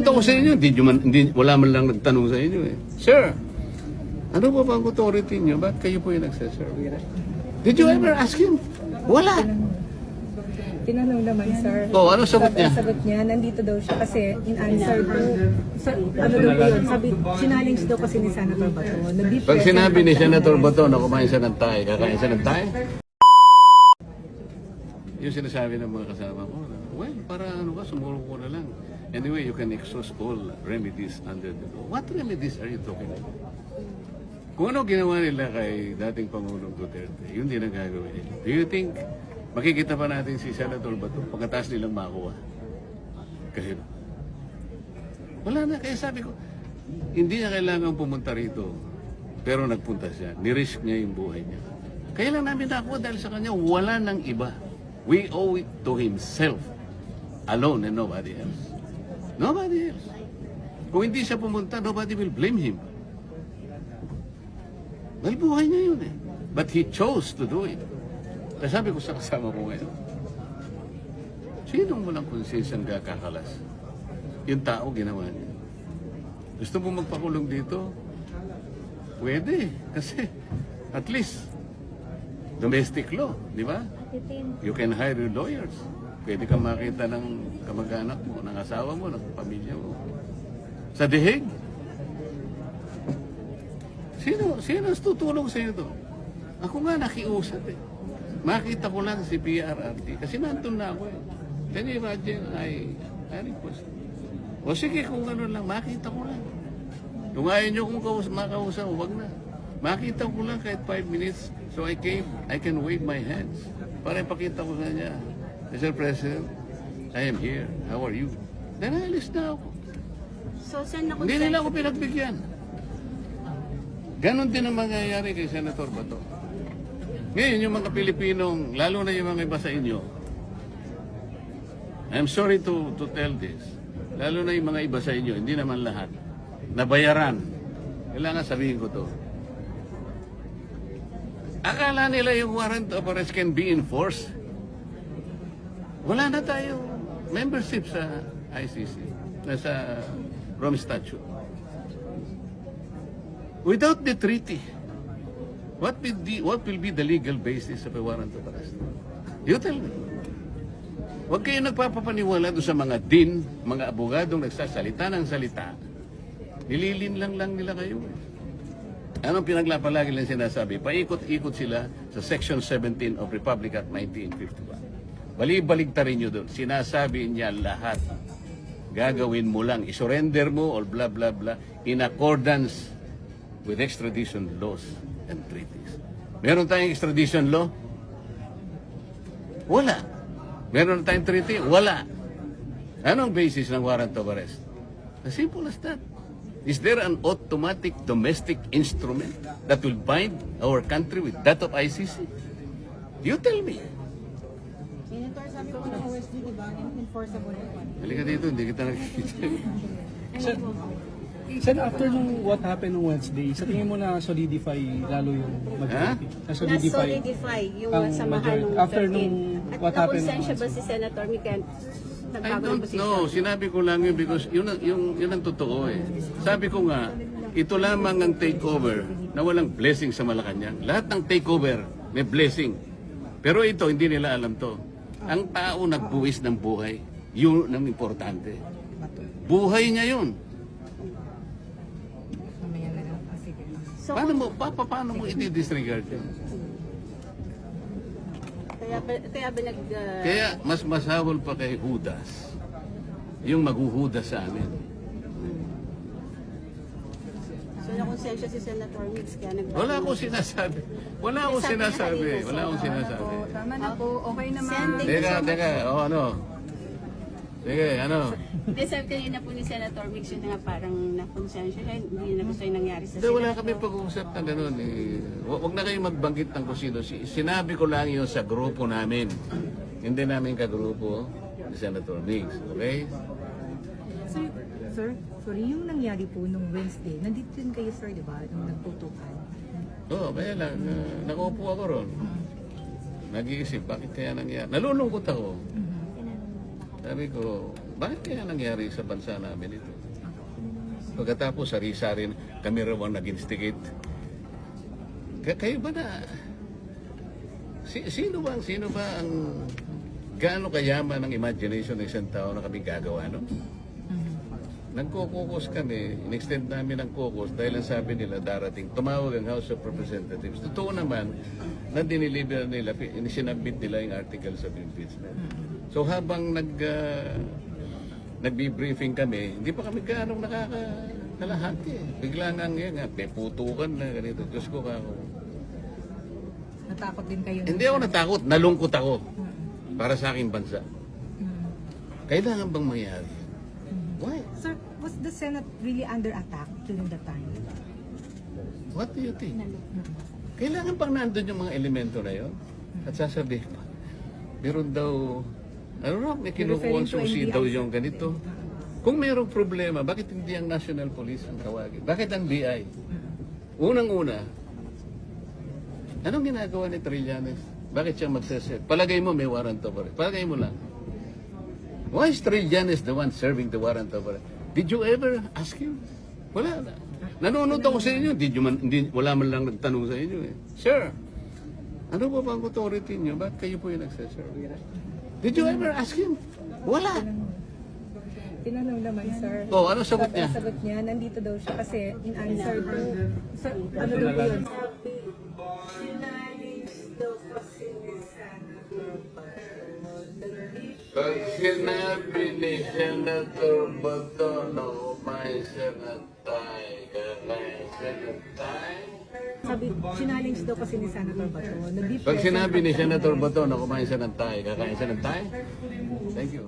Ito ko sa inyo, wala man lang nagtanong sa inyo eh. Sir, ano ba bang authority niyo? Ba't kayo po yung nagsaserve? Did you ever ask him? Wala. Tinanong naman, sir. Oh, ano sagot niya? Sagot niya, nandito daw siya kasi in answer to, ano daw po yun, sabi, sinalings daw kasi ni Senator Bato. Pag sinabi ni Senator Bato na kumain siya ng tayo, kakain siya ng tayo? Yung sinasabi ng mga kasama ko, well, para ano ka, sumulong ko na lang. Anyway, you can exhaust all remedies under the law. What remedies are you talking about? Kung ano ginawa nila kay dating Pangulong Duterte, yun din ang gagawin nila. Do you think makikita pa natin si Senator Bato pagkatapos nilang makuha? Kasi wala na. Kaya sabi ko, hindi niya kailangan pumunta rito. Pero nagpunta siya. Nirisk niya yung buhay niya. Kaya lang namin nakuha dahil sa kanya, wala nang iba. We owe it to himself alone and nobody else. Nobody else. Kung hindi siya pumunta, nobody will blame him. Dahil buhay niya yun eh. But he chose to do it. Kaya sabi ko sa kasama ko ngayon, sinong walang konsensyang kakakalas? Yung tao ginawa niya. Gusto mo magpakulong dito? Pwede. Kasi at least domestic law, di ba? You can hire your lawyers. Pwede kang makita ng kamag-anak mo, ng asawa mo, ng pamilya mo. Sa dihig. Sino ang tutulong sa iyo doon? Ako nga nakiusap eh. Makita ko lang si PRRT kasi nandun na ako eh. Can you imagine? I request. O sige, kung ano lang, makita ko lang. Kung ayaw nyo kung makausap, wag na. Makita ko lang kahit 5 minutes. So I can wave my hands. Para ipakita ko sa niya, Mr. President, I am here. How are you? Then alis na ako. So, saan na Hindi nila ako pinagbigyan. Ganon din ang mangyayari kay Senator Bato. Ngayon, yung mga Pilipinong, lalo na yung mga iba sa inyo, I'm sorry to tell this, lalo na yung mga iba sa inyo, hindi naman lahat, nabayaran. Kailangan sabihin ko to. Akala nila yung warrant of arrest can be enforced. Wala na tayo membership sa ICC, sa Rome Statute. Without the treaty, what will be the legal basis of a warrant of arrest? You tell me. Huwag kayo nagpapapaniwala doon sa mga din, mga abogadong nagsasalita ng salita. Nililin lang nila kayo. Anong pinaglapalagi lang sinasabi? Paikot-ikot sila sa Section 17 of Republic Act 1951. Bali-baligtarin nyo doon. Sinasabi niya lahat. Gagawin mo lang. I-surrender mo or blah blah blah in accordance with extradition laws and treaties. Meron tayong extradition law? Wala. Meron tayong treaty? Wala. Anong basis ng warrant of arrest? As simple as that. Is there an automatic domestic instrument that will bind our country with that of ICC? You tell me. Senator, sabi ko ng OSD, di ba, enforceable naman. Halika dito, hindi kita nakikita. Sir, after nung what happened on Wednesday, sa tingin mo na solidify lalo yung majority? Na-solidify yung ang samahan ng after nung what happened on nakonsensya ba Wednesday? si Senator Mican? I Nagbago ng don't posisyon? know. Sinabi ko lang yun because yun ang totoo eh. Sabi ko nga, ito lamang ang takeover na walang blessing sa Malacanang. Lahat ng takeover may blessing. Pero ito, hindi nila alam to. Ang tao nagbuwis ng buhay. Yun ang importante. Buhay niya yun. So, Paano mo i-disregard yun? kaya ba Kaya mas masahol pa kay Judas yung maghuhudas sa amin. so nakonsensya si Senator Mix kaya nagbago? Wala akong sinasabi. Wala akong sinasabi. Tama na po, okay naman. Teka. O ano? Sige, ano? Hindi, sabi kanina po ni Senator Mix yun na nga parang nakonsensya siya, hindi na gusto yung nangyari sa Hindi, wala Senator. kami pag-uusap ng gano'n. Huwag na kayong magbanggit ng kung sino. Sinabi ko lang yun sa grupo namin. Hindi namin kagrupo ni Senator Mix. Okay? Sir, sorry, yung nangyari po nung Wednesday, nandito din kayo, sir, di ba? Nung nagputukan. Oo, kaya lang. Nakaupo ako ron. Nag-iisip, bakit kaya nangyari? Nalulungkot ako. Sabi ko, Bakit kaya nangyari sa bansa namin ito? Pagkatapos, sari-sari, kami raw ang nag-instigate. Kayo ba na... Sino ba ang gaano kayaman ang imagination ng isang tao na kami gagawa, no? Nagkukukos kami, in-extend namin ang kukos dahil ang sabi nila darating, tumawag ang House of Representatives. Totoo naman, na diniliber nila, sinabit nila yung articles of impeachment. So habang nagbi-briefing kami, hindi pa kami gaano nakakalahati. Bigla nga yan, may putukan na ganito. Diyos ko ako. Natakot din kayo. Hindi ako natakot, nalungkot ako para sa aking bansa. Kailangan bang mangyari? Why? Sir, was the Senate really under attack during that time? What do you think? Kailangan pang nandun yung mga elemento na yon at sasabihin pa. Meron daw, ano raw, may kinukuha susi daw yung ganito. Kung mayroong problema, bakit hindi ang National Police ang tawagin? Bakit ang BI? Unang-una, anong ginagawa ni Trillanes? Bakit siya magsaset? Palagay mo may warrant of arrest. Palagay mo lang. Why is Trillanes the one serving the warrant of arrest? Did you ever ask him? Wala na. Nanonood ako sa inyo. Wala man lang nagtanong sa inyo eh. Sir, ano ba bang authority niyo? Bakit kayo po yung nagsaserve? Did you ever ask him? Wala. Tinanong naman, sir. Oh, ano sagot niya? Ang sagot niya, nandito daw siya kasi in answer to, sir, ano daw po yun? Pag sinabi ni Senator Bato na kumain siya ng tayo, kakain siya ng tayo. Sabi, challenge daw kasi ni Senator Bato. Pag sinabi ni Senator Bato na kumain siya ng tayo, kakain siya ng tayo. Thank you.